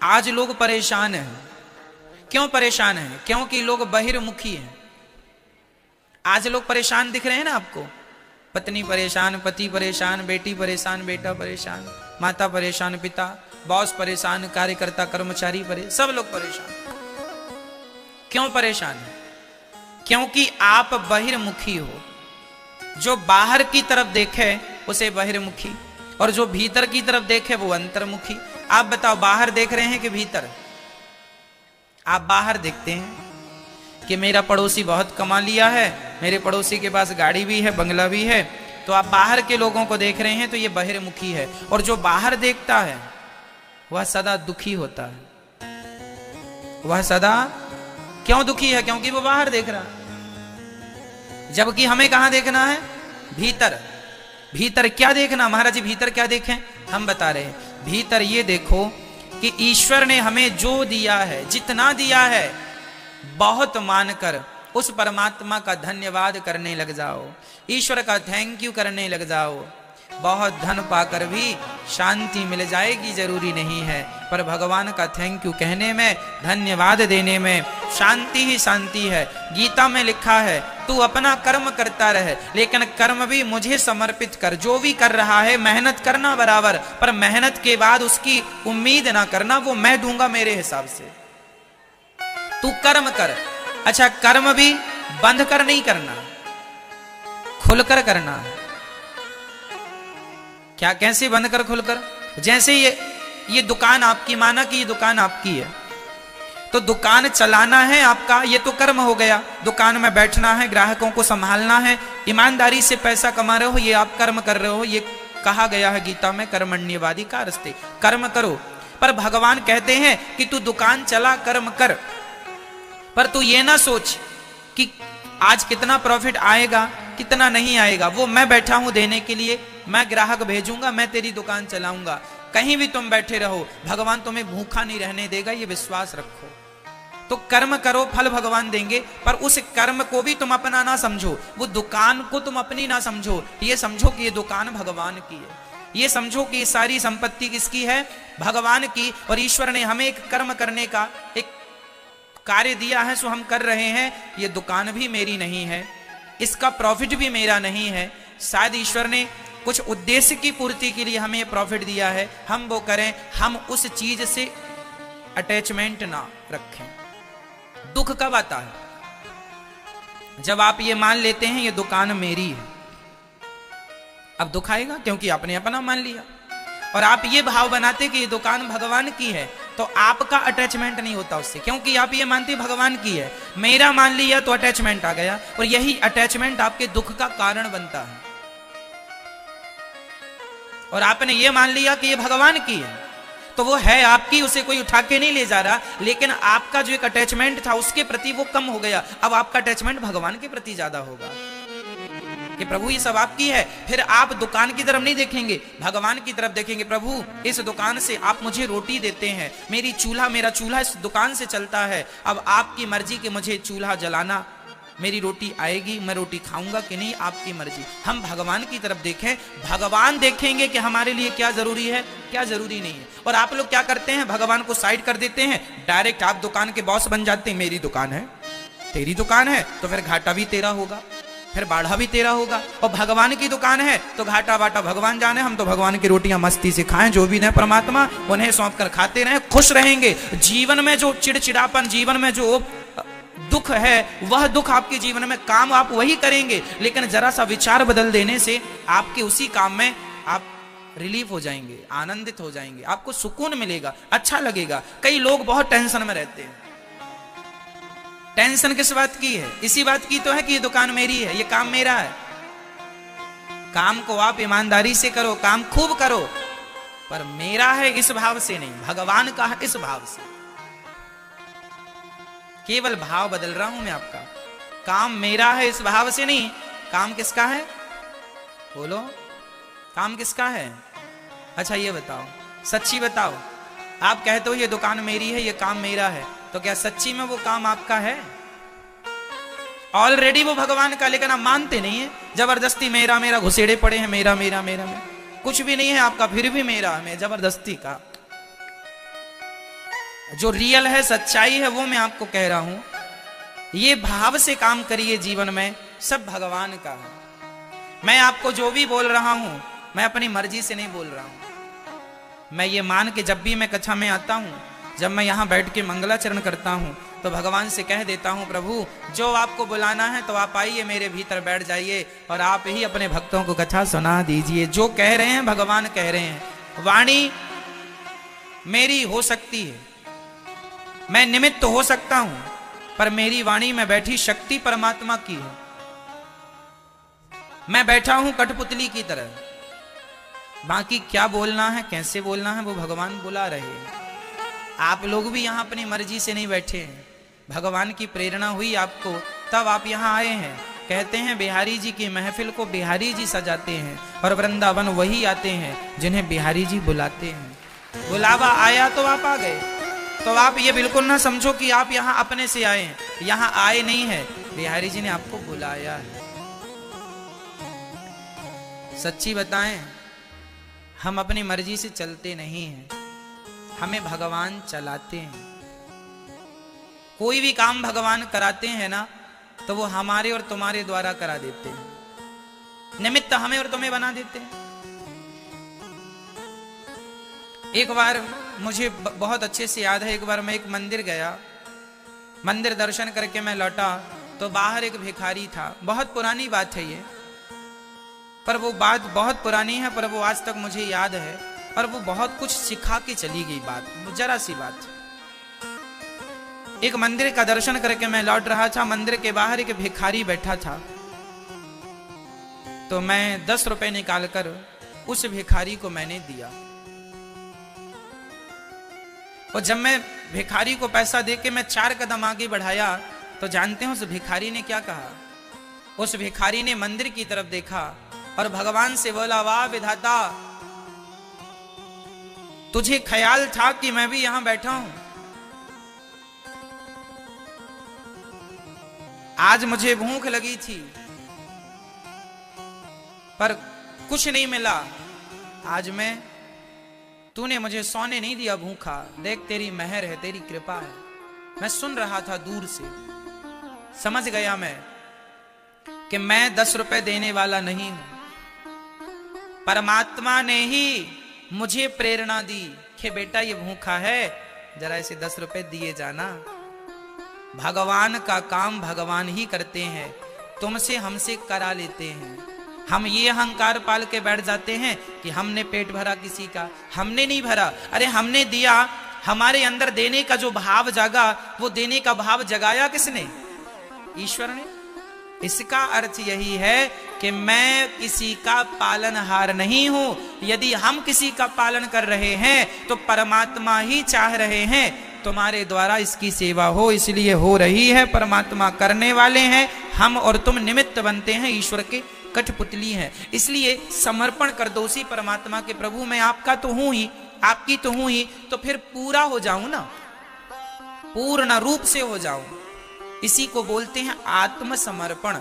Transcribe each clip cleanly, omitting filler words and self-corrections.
आज लोग परेशान हैं। क्यों परेशान हैं? क्योंकि लोग बहिर्मुखी हैं। आज लोग परेशान दिख रहे हैं ना आपको। पत्नी परेशान, पति परेशान, बेटी परेशान, बेटा परेशान, माता परेशान, पिता, बॉस परेशान, कार्यकर्ता कर्मचारी परेशान, सब लोग परेशान। क्यों परेशान है? क्योंकि आप बहिर्मुखी हो। जो बाहर की तरफ देखे उसे बहिर्मुखी, और जो भीतर की तरफ देखे वो अंतर्मुखी। आप बताओ, बाहर देख रहे हैं कि भीतर? आप बाहर देखते हैं कि मेरा पड़ोसी बहुत कमा लिया है, मेरे पड़ोसी के पास गाड़ी भी है, बंगला भी है, तो आप बाहर के लोगों को देख रहे हैं, तो ये बहिर्मुखी है। और जो बाहर देखता है वह सदा दुखी होता है। वह सदा क्यों दुखी है? क्योंकि वो बाहर देख रहा है। जबकि हमें कहां देखना है? भीतर। भीतर क्या देखना महाराज जी? भीतर क्या देखें? हम बता रहे हैं, भीतर ये देखो कि ईश्वर ने हमें जो दिया है, जितना दिया है, बहुत मानकर उस परमात्मा का धन्यवाद करने लग जाओ, ईश्वर का थैंक यू करने लग जाओ। बहुत धन पाकर भी शांति मिल जाएगी जरूरी नहीं है, पर भगवान का थैंक यू कहने में, धन्यवाद देने में शांति ही शांति है। गीता में लिखा है, तू अपना कर्म करता रहे, लेकिन कर्म भी मुझे समर्पित कर। जो भी कर रहा है मेहनत करना बराबर, पर मेहनत के बाद उसकी उम्मीद ना करना, वो मैं दूंगा मेरे हिसाब से। तू कर्म कर। अच्छा, कर्म भी बंध कर नहीं करना, खुलकर करना है। क्या? कैसे बंद कर खुलकर? जैसे ये दुकान आपकी, माना कि ये दुकान आपकी है, तो दुकान चलाना है आपका, ये तो कर्म हो गया। दुकान में बैठना है, ग्राहकों को संभालना है, ईमानदारी से पैसा कमा रहे हो, ये आप कर्म कर रहे हो। ये कहा गया है गीता में, कर्मण्यवादी कारस्ते, कर्म करो। पर भगवान कहते हैं कि तू दुकान चला, कर्म कर, पर तू ये ना सोच कि आज कितना प्रॉफिट आएगा, कितना नहीं आएगा। वो मैं बैठा हूं देने के लिए, मैं ग्राहक भेजूंगा, मैं तेरी दुकान चलाऊंगा। कहीं भी तुम बैठे रहो, भगवान तुम्हें भूखा नहीं रहने देगा, ये विश्वास रखो। तो कर्म करो, फल भगवान देंगे, पर उस कर्म को भी तुम अपना ना समझो, वो दुकान को तुम अपनी ना समझो। ये समझो कि ये दुकान भगवान की है, ये समझो कि ये सारी संपत्ति किसकी है? भगवान की। और ईश्वर ने हमें एक कर्म करने का एक कार्य दिया है, सो हम कर रहे हैं। ये दुकान भी मेरी नहीं है, इसका प्रॉफिट भी मेरा नहीं है। शायद ईश्वर ने कुछ उद्देश्य की पूर्ति के लिए हमें प्रॉफिट दिया है, हम वो करें। हम उस चीज से अटैचमेंट ना रखें। दुख कब आता है? जब आप ये मान लेते हैं ये दुकान मेरी है। अब दुख आएगा क्योंकि आपने अपना मान लिया। और आप ये भाव बनाते कि ये दुकान भगवान की है, तो आपका अटैचमेंट नहीं होता उससे, क्योंकि आप ये मानते भगवान की है। मेरा मान लिया तो अटैचमेंट आ गया, और यही अटैचमेंट आपके दुख का कारण बनता है। और आपने ये मान लिया कि ये भगवान की है, तो वो है आपकी, उसे कोई उठा के नहीं ले जा रहा, लेकिन आपका जो एक अटैचमेंट था उसके प्रति वो कम हो गया। अब आपका अटैचमेंट भगवान के प्रति ज्यादा होगा कि प्रभु ये सब आपकी है। फिर आप दुकान की तरफ नहीं देखेंगे, भगवान की तरफ देखेंगे। प्रभु इस दुकान से आप मुझे रोटी देते हैं, मेरा चूल्हा इस दुकान से चलता है। अब आपकी मर्जी कि मुझे चूल्हा जलाना, मेरी रोटी आएगी, मैं रोटी खाऊंगा कि नहीं, आपकी मर्जी। हम भगवान की तरफ देखें, भगवान देखेंगे कि हमारे लिए क्या जरूरी है, क्या जरूरी नहीं है। और आप लोग क्या करते हैं? भगवान को साइड कर देते हैं, डायरेक्ट आप दुकान के बॉस बन जाते हैं। मेरी दुकान है, तेरी दुकान है, तो फिर घाटा भी तेरा होगा, फिर बाढ़ा भी तेरा होगा। और भगवान की दुकान है तो घाटा बाटा भगवान जाने, हम तो भगवान की रोटियां मस्ती से खाएं, जो भी है परमात्मा उन्हें सौंप कर खाते रहें, खुश रहेंगे। जीवन में जो चिड़चिड़ापन, जीवन में जो दुख है, वह दुख आपके जीवन में, काम आप वही करेंगे, लेकिन जरा सा विचार बदल देने से आपके उसी काम में आप रिलीफ हो जाएंगे, आनंदित हो जाएंगे, आपको सुकून मिलेगा, अच्छा लगेगा। कई लोग बहुत टेंशन में रहते हैं। टेंशन किस बात की है? इसी बात की तो है कि ये दुकान मेरी है, ये काम मेरा है। काम को आप ईमानदारी से करो, काम खूब करो, पर मेरा है इस भाव से नहीं, भगवान का है इस भाव से। केवल भाव बदल रहा हूं मैं आपका। काम मेरा है इस भाव से नहीं। काम किसका है? बोलो, काम किसका है? अच्छा ये बताओ, सच्ची बताओ। आप कहते हो ये दुकान मेरी है, ये काम मेरा है, तो क्या सच्ची में वो काम आपका है? ऑलरेडी वो भगवान का, लेकिन आप मानते नहीं है। जबरदस्ती मेरा मेरा घुसेड़े पड़े हैं, मेरा मेरा मेरा मेरा। कुछ भी नहीं है आपका, फिर भी मेरा है, जबरदस्ती का। जो रियल है, सच्चाई है, वो मैं आपको कह रहा हूं। ये भाव से काम करिए जीवन में, सब भगवान का है। मैं आपको जो भी बोल रहा हूं, मैं अपनी मर्जी से नहीं बोल रहा हूं। मैं ये मान के जब भी मैं कक्षा में आता हूं, जब मैं यहां बैठ के मंगलाचरण करता हूं, तो भगवान से कह देता हूं, प्रभु जो आपको बुलाना है तो आप आइए, मेरे भीतर बैठ जाइए और आप ही अपने भक्तों को कथा सुना दीजिए। जो कह रहे हैं भगवान कह रहे हैं। वाणी मेरी हो सकती है, मैं निमित्त हो सकता हूं, पर मेरी वाणी में बैठी शक्ति परमात्मा की है। मैं बैठा हूं कठपुतली की तरह, बाकी क्या बोलना है, कैसे बोलना है, वो भगवान बुला रहे हैं। आप लोग भी यहां अपनी मर्जी से नहीं बैठे हैं, भगवान की प्रेरणा हुई आपको, तब आप यहां आए हैं। कहते हैं बिहारी जी की महफिल को बिहारी जी सजाते हैं, और वृंदावन वही आते हैं जिन्हें बिहारी जी बुलाते हैं। बुलावा आया तो आप आ गए। तो आप ये बिल्कुल ना समझो कि आप यहां अपने से आए हैं, यहां आए नहीं है, बिहारी जी ने आपको बुलाया है। सच्ची बताएं, हम अपनी मर्जी से चलते नहीं हैं, हमें भगवान चलाते हैं। कोई भी काम भगवान कराते हैं ना, तो वो हमारे और तुम्हारे द्वारा करा देते हैं, निमित्त हमें और तुम्हें बना देते हैं। एक बार मुझे बहुत अच्छे से याद है, एक बार मैं एक मंदिर गया, मंदिर दर्शन करके मैं लौटा, तो बाहर एक भिखारी था। बहुत पुरानी बात है ये, पर वो बात बहुत पुरानी है, पर वो आज तक मुझे याद है, और वो बहुत कुछ सिखा के चली गई बात, जरा सी बात। एक मंदिर का दर्शन करके मैं लौट रहा था, मंदिर के बाहर एक भिखारी बैठा था, तो मैं 10 रुपए निकालकर उस भिखारी को मैंने दिया। और जब मैं भिखारी को पैसा देके मैं 4 कदम आगे बढ़ाया, तो जानते हैं उस भिखारी ने क्या कहा? उस भिखारी ने मंदिर की तरफ देखा और भगवान से बोला, वाह विधाता, तुझे ख्याल था कि मैं भी यहां बैठा हूं। आज मुझे भूख लगी थी, पर कुछ नहीं मिला। आज तूने मुझे सोने नहीं दिया भूखा, देख तेरी मेहर है, तेरी कृपा है। मैं सुन रहा था दूर से, समझ गया मैं कि मैं 10 रुपए देने वाला नहीं हूं। परमात्मा ने ही मुझे प्रेरणा दी कि बेटा ये भूखा है, जरा इसे 10 रुपए दिए जाना। भगवान का काम भगवान ही करते हैं, तुमसे हमसे करा लेते हैं। हम ये अहंकार पाल के बैठ जाते हैं कि हमने पेट भरा किसी का, हमने नहीं भरा। अरे हमने दिया, हमारे अंदर देने का जो भाव जागा, वो देने का भाव जगाया किसने? ईश्वर ने। इसका अर्थ यही है कि मैं किसी का पालनहार नहीं हूं। यदि हम किसी का पालन कर रहे हैं तो परमात्मा ही चाह रहे हैं तुम्हारे द्वारा इसकी सेवा हो, इसलिए हो रही है। परमात्मा करने वाले हैं, हम और तुम निमित्त बनते हैं, ईश्वर के कठपुतली है। इसलिए समर्पण कर दो उसी परमात्मा के, प्रभु मैं आपका तो हूं ही, आपकी तो हूं ही, तो फिर पूरा हो जाऊं ना, पूर्ण रूप से हो जाऊं। इसी को बोलते हैं आत्मसमर्पण।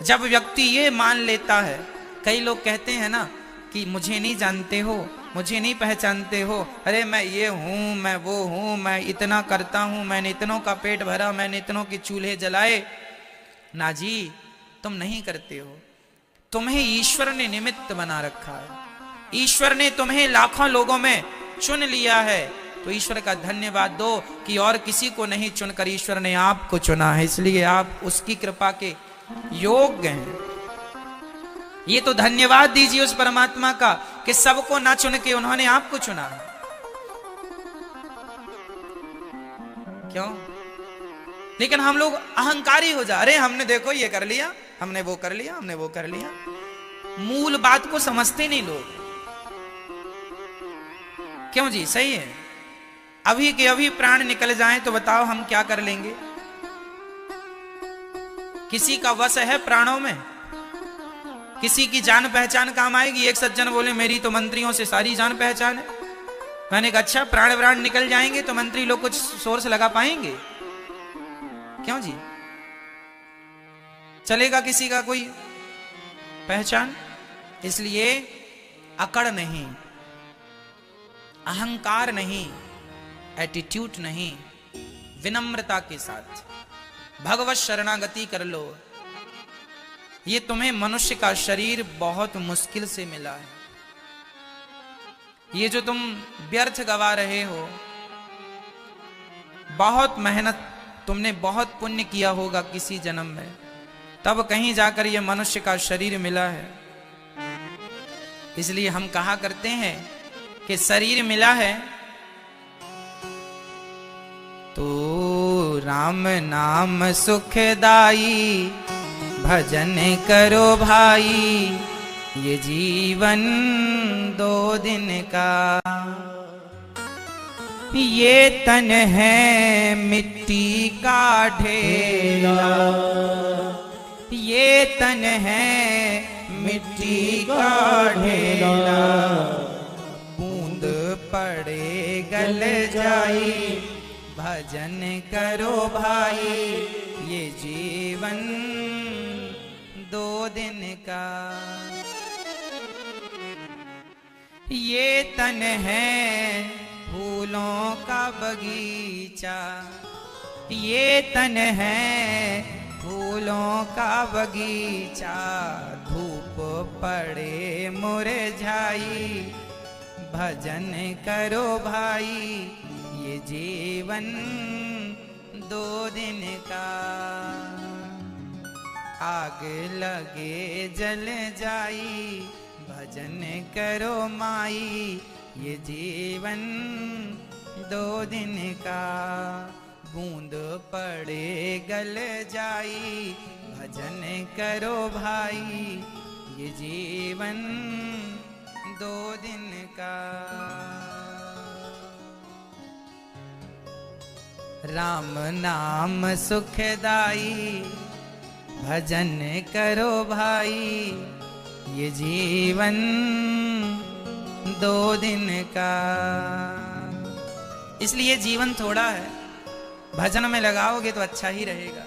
जब व्यक्ति ये मान लेता है, कई लोग कहते हैं ना कि मुझे नहीं जानते हो, मुझे नहीं पहचानते हो, अरे मैं ये हूं, मैं वो हूं, मैं इतना करता हूं, मैंने इतनों का पेट भरा, मैंने इतनों के चूल्हे जलाए। ना जी, तुम नहीं करते हो। तुम्हें ईश्वर ने निमित्त बना रखा है, ईश्वर ने तुम्हें लाखों लोगों में चुन लिया है, तो ईश्वर का धन्यवाद दो कि और किसी को नहीं चुनकर ईश्वर ने आपको चुना है, इसलिए आप उसकी कृपा के योग्य हैं। ये तो धन्यवाद दीजिए उस परमात्मा का कि सबको ना चुन के उन्होंने आपको चुना है। क्यों? लेकिन हम लोग अहंकारी हो जा, अरे हमने देखो ये कर लिया, हमने वो कर लिया, हमने वो कर लिया। मूल बात को समझते नहीं लोग। क्यों जी? सही है। अभी के अभी प्राण निकल जाएं तो बताओ हम क्या कर लेंगे? किसी का वश है प्राणों में? किसी की जान पहचान काम आएगी? एक सज्जन बोले मेरी तो मंत्रियों से सारी जान पहचान है। मैंने कहा अच्छा, प्राण निकल जाएंगे तो मंत्री लोग कुछ सोर्स लगा पाएंगे? क्यों जी? चलेगा किसी का कोई पहचान? इसलिए अकड़ नहीं, अहंकार नहीं, एटीट्यूड नहीं, विनम्रता के साथ भगवत शरणागति कर लो। ये तुम्हें मनुष्य का शरीर बहुत मुश्किल से मिला है। ये जो तुम व्यर्थ गवा रहे हो, बहुत मेहनत, तुमने बहुत पुण्य किया होगा किसी जन्म में, तब कहीं जाकर ये मनुष्य का शरीर मिला है। इसलिए हम कहा करते हैं कि शरीर मिला है तो राम नाम सुखदाई, भजन करो भाई, ये जीवन 2 दिन का। ये तन है मिट्टी का ढेला, ये तन है मिट्टी का ढेला, बूंद पड़े गल जाई, भजन करो भाई, ये जीवन 2 दिन का। ये तन है फूलों का बगीचा, ये तन है फूलों का बगीचा, धूप पड़े मुरझाई, भजन करो भाई, ये जीवन 2 दिन का। आग लगे जल जाई, भजन करो माई, ये जीवन 2 दिन का। बूंद पड़े गल जाई, भजन करो भाई, ये जीवन 2 दिन का। राम नाम सुखदाई, भजन करो भाई, ये जीवन 2 दिन का। इसलिए जीवन थोड़ा है, भजन में लगाओगे तो अच्छा ही रहेगा।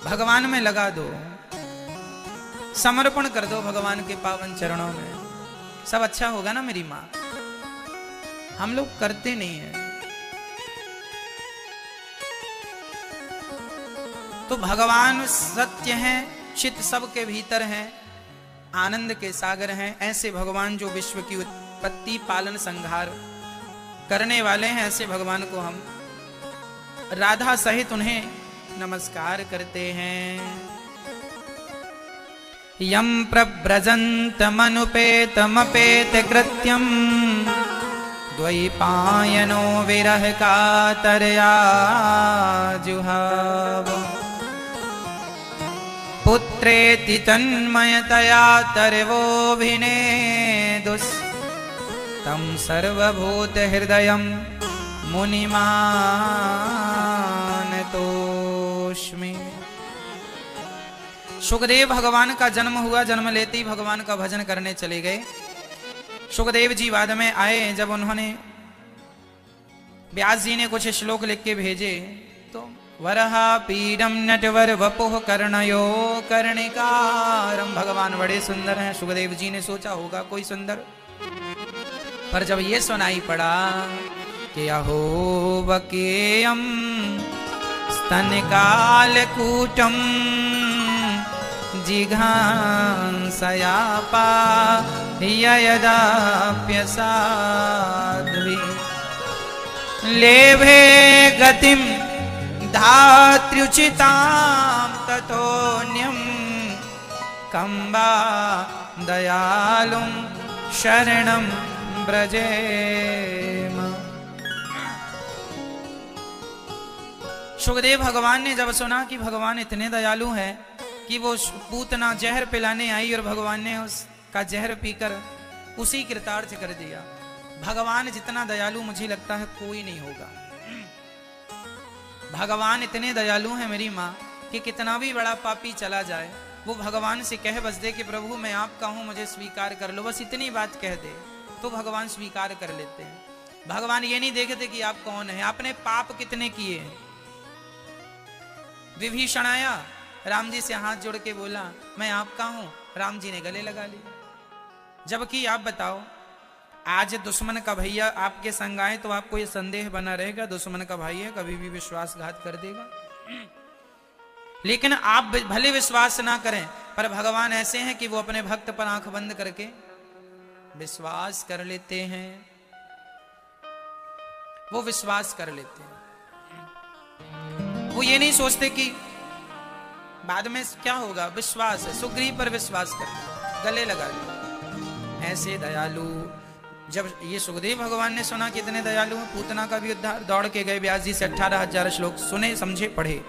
भगवान में लगा दो, समर्पण कर दो भगवान के पावन चरणों में, सब अच्छा होगा ना मेरी माँ। हम लोग करते नहीं है। तो भगवान सत्य हैं, चित्त सबके भीतर हैं, आनंद के सागर हैं। ऐसे भगवान जो विश्व की उत्पत्ति पालन संहार करने वाले हैं, ऐसे भगवान को हम राधा सहित उन्हें नमस्कार करते हैं। यम प्रव्रजन्तमनुपेतमपेत कृत्यम, द्वैपायनो विरह कातरया जुहाव, पुत्रेति तन्मयतया तर्वोऽभिनेदुस्, तं सर्वभूत हृदयं मुनिमानतोऽस्मि। सुखदेव भगवान का जन्म हुआ, जन्म लेते ही भगवान का भजन करने चले गए। सुखदेव जी बाद में आए, जब उन्होंने व्यास जी ने कुछ श्लोक लिख के भेजे तो वरहा पीडम नटवर वपुः कर्णयो कर्णिकारम, भगवान बड़े सुंदर हैं। सुखदेव जी ने सोचा होगा कोई सुंदर, पर जब ये सुनाई पड़ा कि अहो वकेयम स्तन कालकूटम जिघांसयापा यदाप्यसाध्वी, लेभे गतिम धात्र्युचितां ततोऽन्यं कम्बा दयालुं शरणं ब्रजेम। सुखदेव भगवान ने जब सुना कि भगवान इतने दयालु हैं कि वो पूतना जहर पिलाने आई और भगवान ने उसका जहर पीकर उसी कृतार्थ कर दिया। भगवान जितना दयालु मुझे लगता है कोई नहीं होगा। भगवान इतने दयालु हैं मेरी माँ कि कितना भी बड़ा पापी चला जाए, वो भगवान से कह बस दे कि प्रभु मैं आपका हूं, मुझे स्वीकार कर लो, बस इतनी बात कह दे तो भगवान स्वीकार कर लेते हैं। भगवान ये नहीं देखते कि आप कौन हैं, आपने पाप कितने किए हैं। विभीषण आया, राम जी से हाथ जोड़ के बोला मैं आपका हूं, राम जी ने गले लगा लिया। जबकि आप बताओ आज दुश्मन का भैया आपके संग आए तो आपको ये संदेह बना रहेगा दुश्मन का भाई है, कभी भी विश्वासघात कर देगा। लेकिन आप भले विश्वास ना करें, पर भगवान ऐसे हैं कि वो अपने भक्त पर आंख बंद करके विश्वास कर लेते हैं, वो विश्वास कर लेते हैं। वो ये नहीं सोचते कि बाद में क्या होगा, विश्वास है, सुग्रीव पर विश्वास कर गले लगा लिया। ऐसे दयालु, जब ये सुखदेव भगवान ने सुना कि इतने दयालु हैं, पूतना का भी उद्धार, दौड़ के गए व्यास जी से 18,000 श्लोक सुने, समझे, पढ़े।